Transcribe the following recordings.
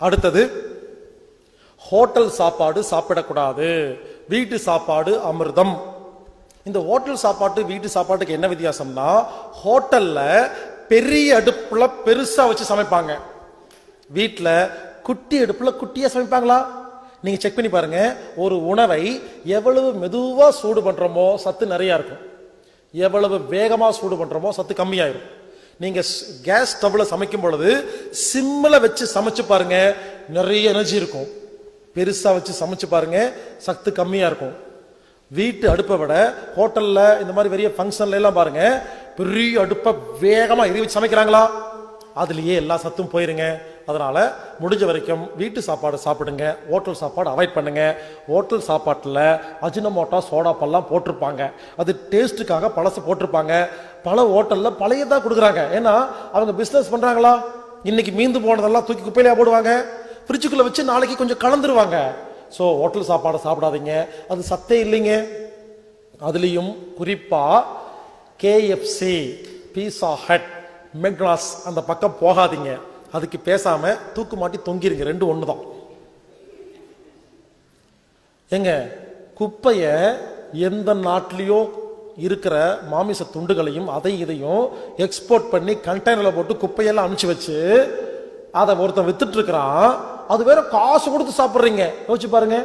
அடுத்தது, ஹோட்டல் சாப்பாடு சாப்பிடக்கூடாது, வீட்டு சாப்பாடு அமிர்தம். இந்த ஹோட்டல் சாப்பாட்டு வீட்டு சாப்பாட்டுக்கு என்ன வித்தியாசம்னா, ஹோட்டல்ல பெரிய அடுப்புல பெருசா வச்சு சமைப்பாங்க, வீட்டுல குட்டி அடுப்புல குட்டியா சமைப்பாங்களா? நீங்க செக் பண்ணி பாருங்க. ஒரு உணவை எவ்வளவு மெதுவா சூடு பண்றோமோ சத்து நிறைய இருக்கும், எவ்வளவு வேகமா சூடு பண்றோமோ சத்து கம்மியாயிரும். நீங்க கேஸ் ஸ்டவ்ல சமைக்கும் பொழுது சிம்ல வச்சு சமைச்சு பாருங்க, நிறைய எனர்ஜி இருக்கும். பெருசா வச்சு சமைச்சு பாருங்க, சத்து கம்மியா இருக்கும். வீட்டு அடுப்பை விட ஹோட்டல்ல இந்த மாதிரி பெரிய ஃபங்க்ஷன்ல எல்லாம் பாருங்க, பெரிய அடுப்பை வேகமா எரி வச்சு சமைக்கிறாங்களா, அதுலயே எல்லா சத்தும் போயிருங்க. அதனால முடிஞ்ச வரைக்கும் வீட்டு சாப்பாடு சாப்பிடுங்க, ஹோட்டல் சாப்பாடு அவாய்ட் பண்ணுங்க. ஹோட்டல் சாப்பாட்டுல அஜினமோட்டோ சோடா பல்லாம் போட்டிருப்பாங்க, அது டேஸ்ட்டுக்காக பழசு போட்டிருப்பாங்க. பல ஹோட்டல்ல பழையதான் கொடுக்குறாங்க. ஏன்னா அவங்க பிசினஸ் பண்றாங்களா? இன்னைக்கு மீந்து போனதெல்லாம் தூக்கி குப்பையில போடுவாங்க, ஃப்ரிட்ஜுக்குள்ள வச்சு நாளைக்கு கொஞ்சம் கலந்துருவாங்க. ஸோ ஹோட்டல் சாப்பாடு சாப்பிடாதீங்க, அது சத்தே இல்லைங்க. அதுலேயும் குறிப்பா கேஎஃப்சி, பீஸா ஹட், மெக்டானல்ட்ஸ் அந்த பக்கம் போகாதீங்க. அதுக்கு பேசாம தூக்கு மாட்டி தொங்கிருங்க, ரெண்டு ஒண்ணுதான். எங்க குப்பைய எந்த நாட்டிலேயோ இருக்கிற மாமிச துண்டுகளையும் அதை இதையும் எக்ஸ்போர்ட் பண்ணி கண்டெய்னர்ல போட்டு குப்பையெல்லாம் அனுப்பிச்சு வச்சு அதை ஒருத்தன் வித்துட்டு இருக்கிறான், அது வேற காசு கொடுத்து சாப்பிடுறீங்க. யோசிச்சு பாருங்க.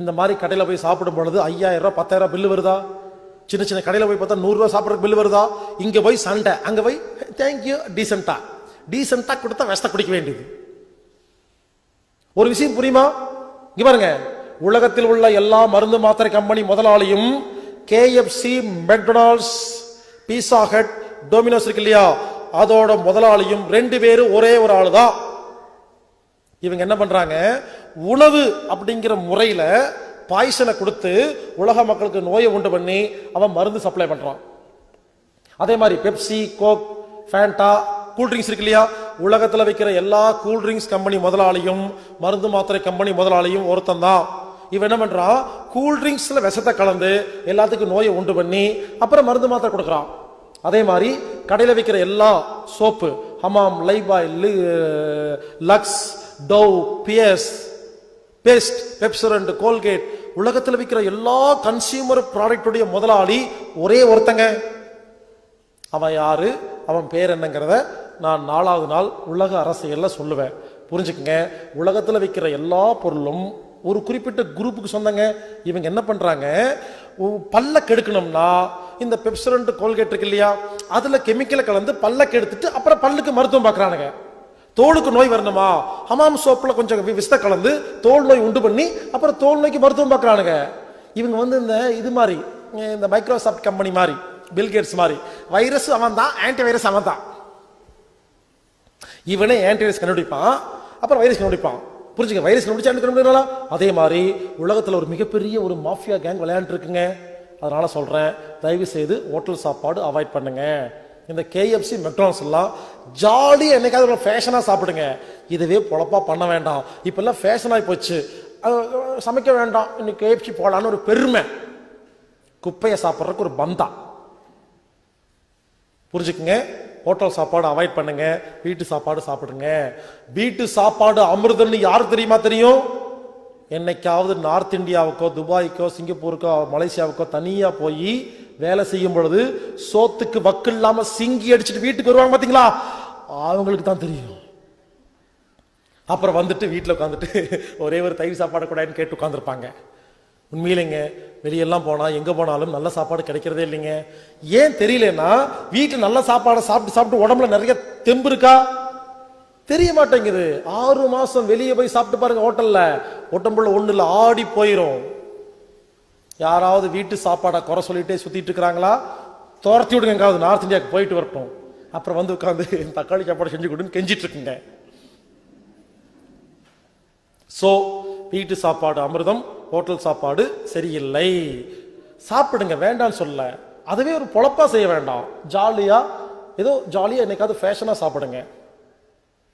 இந்த மாதிரி கடையில போய் சாப்பிடும் பொழுது 5000 ரூபாய் 10,000 பில்லு வருதா? சின்ன சின்ன கடையில போய் பார்த்தா 100 ரூபாய் சாப்பிட்றதுக்கு பில்லு வருதா? இங்க போய் சண்டை, அங்க போய் தேங்க்யூ டீசென்டா கொடுத்தா விஷத்தை குடிக்க வேண்டியது. ஒரு விஷயம் புரியுமா? இங்க பாருங்க, உலகத்தில் உள்ள எல்லா மருந்து மாத்திரை கம்பெனி முதலாளியும் கேஎஃப்சி, மெக்டானல்ட்ஸ், பீஸா ஹட், டொமினோஸ் இருக்கு இல்லையா, அதோட முதலாளியும் ரெண்டு பேரும் ஒரே ஒரு ஆளுதான். இவங்க என்ன பண்றாங்க, உணவு அப்படிங்கிற முறையில பாய்சனை கொடுத்து உலக மக்களுக்கு நோயை உண்டு பண்ணி அவன் மருந்து சப்ளை பண்றான். அதே மாதிரி பெப்சி, கோக், ஃபேண்டா, கூல்ட்ரிங்க்ஸ் இருக்கு இல்லையா, உலகத்துல வைக்கிற எல்லா கூல்ட்ரிங்க்ஸ் கம்பெனி முதலாளியும் மருந்து மாத்திரை கம்பெனி முதலாளியும் ஒருத்தன் தான். இவன் என்ன பண்றான், கூல்ட்ரிங்க்ஸ்ல விஷத்தை கலந்து எல்லாத்துக்கும் நோயை உண்டு பண்ணி அப்புறம் மருந்து மாத்திரை கொடுக்கறான். அதே மாதிரி கடையில வைக்கிற எல்லா soap, Hamam, Lifebuoy, Lux, Dove, Pears, paste, Pepsodent, Colgate, உலகத்தில் விற்கிற எல்லா கன்சியூமர் ப்ராடக்டுடைய முதலாளி ஒரே ஒருத்தங்க. அவன் யாரு, அவன் பேர் என்னங்கிறத நான் 4வது நாள் உலக அரசியல்ல சொல்லுவேன். புரிஞ்சுக்குங்க. உலகத்தில் விற்கிற எல்லா பொருளும் ஒரு குறிப்பிட்ட குரூப்புக்கு சொந்தங்க. இவங்க என்ன பண்றாங்க, பல்ல கெடுக்கணும்னா இந்த பெப்சோடென்ட், கோல்கேட் இருக்கு இல்லையா, அதுல கெமிக்கலை கலந்து பல்ல கெடுத்துட்டு அப்புறம் பல்லுக்கு மருத்துவம் பார்க்கறானுங்க. தோலுக்கு நோய் வரணுமா, ஹமாம் சோப்புல கொஞ்சம் விஷத்தை கலந்து தோல் நோய் உண்டு பண்ணி அப்புறம் தோல் நோய்க்கு மருத்துவம் பார்க்கறானுங்க. இவங்க இந்த இது மாதிரி, இந்த மைக்ரோசாஃப்ட் கம்பெனி மாதிரி, பில்கேட்ஸ் மாதிரி, வைரஸ் அவன் தான், ஆன்டி வைரஸ் அவன் தான். இவனே ஆன்டி வைரஸ் கண்டுபிடிப்பான், அப்புறம் வைரஸ் கண்டுபிடிப்பான். புரிஞ்சுக்க, வைரஸ் கண்டுபிடிச்சா அதே மாதிரி உலகத்தில் ஒரு மிகப்பெரிய ஒரு மாஃபியா கேங் விளையாண்டு இருக்குங்க. அதனால சொல்றேன், தயவு செய்து ஹோட்டல் சாப்பாடு அவாய்ட் பண்ணுங்க. இந்த கேஎஃப்சி, மெக்டானல்ட்ஸ் எல்லாம் ஜாலியா என்னைக்காவது ஃபேஷனா சாப்பிடுங்க, இதுவே பொழப்பா பண்ண வேண்டாம். இப்பெல்லாம் ஃபேஷன் ஆகி போச்சு, சமைக்க வேண்டாம், இன்னைக்கு கேஎஃப்சி போலான்னு ஒரு பெருமை, குப்பையை சாப்பிட்றதுக்கு ஒரு பந்தா. புரிஞ்சுக்குங்க. ஹோட்டல் சாப்பாடு அவாய்ட் பண்ணுங்க, வீட்டு சாப்பாடு சாப்பிடுங்க. வீட்டு சாப்பாடு அமிர்தம்னு யாருக்கு தெரியும்? என்னைக்காவது நார்த் இந்தியாவுக்கோ, துபாய்க்கோ, சிங்கப்பூருக்கோ, மலேசியாவுக்கோ தனியா போய் வேலை செய்யும் பொழுது சோத்துக்கு வக்கு இல்லாம சிங்கி அடிச்சுட்டு வீட்டுக்கு வருவாங்க பாத்தீங்களா, அவங்களுக்கு தான் தெரியும். அப்புறம் வந்துட்டு வீட்டில் உட்காந்துட்டு ஒரே ஒரு தயிர் சாப்பாடு கூடாதுன்னு கேட்டு உட்காந்துருப்பாங்க. உண்மையிலேங்க, வெளியெல்லாம் போனா எங்க போனாலும் நல்ல சாப்பாடு கிடைக்கிறதே இல்லைங்க. ஏன் தெரியலன்னா, வீட்டுல நல்ல சாப்பாடை சாப்பிட்டு சாப்பிட்டு உடம்புல நிறைய தெம்பு இருக்கா தெரிய மாட்டேங்குது. 6 மாசம் வெளியே போய் சாப்பிட்டு பாருங்க, ஹோட்டல்ல உடம்புல ஒண்ணு இல்ல, ஆடி போயிரும். யாராவது வீட்டு சாப்பாடை குறை சொல்லிட்டே சுத்திட்டு இருக்கிறாங்களா, துரத்தி விடுங்க, எங்காவது நார்த் இந்தியாவுக்கு போயிட்டு வரட்டும். அப்புறம் உட்காந்து தக்காளி சாப்பாடு செஞ்சு கொடுன்னு கெஞ்சிட்டு இருக்குங்க. சோ வீட்டு சாப்பாடு அமிர்தம், ஹோட்டல் சாப்பாடு சரியில்லை. சாப்பிடுங்க, வேண்டான்னு சொல்ல, அதுவே ஒரு பொழப்பா செய்ய வேண்டாம். ஜாலியா, ஏதோ ஜாலியா என்னைக்காவது ஃபேஷனா சாப்பிடுங்க.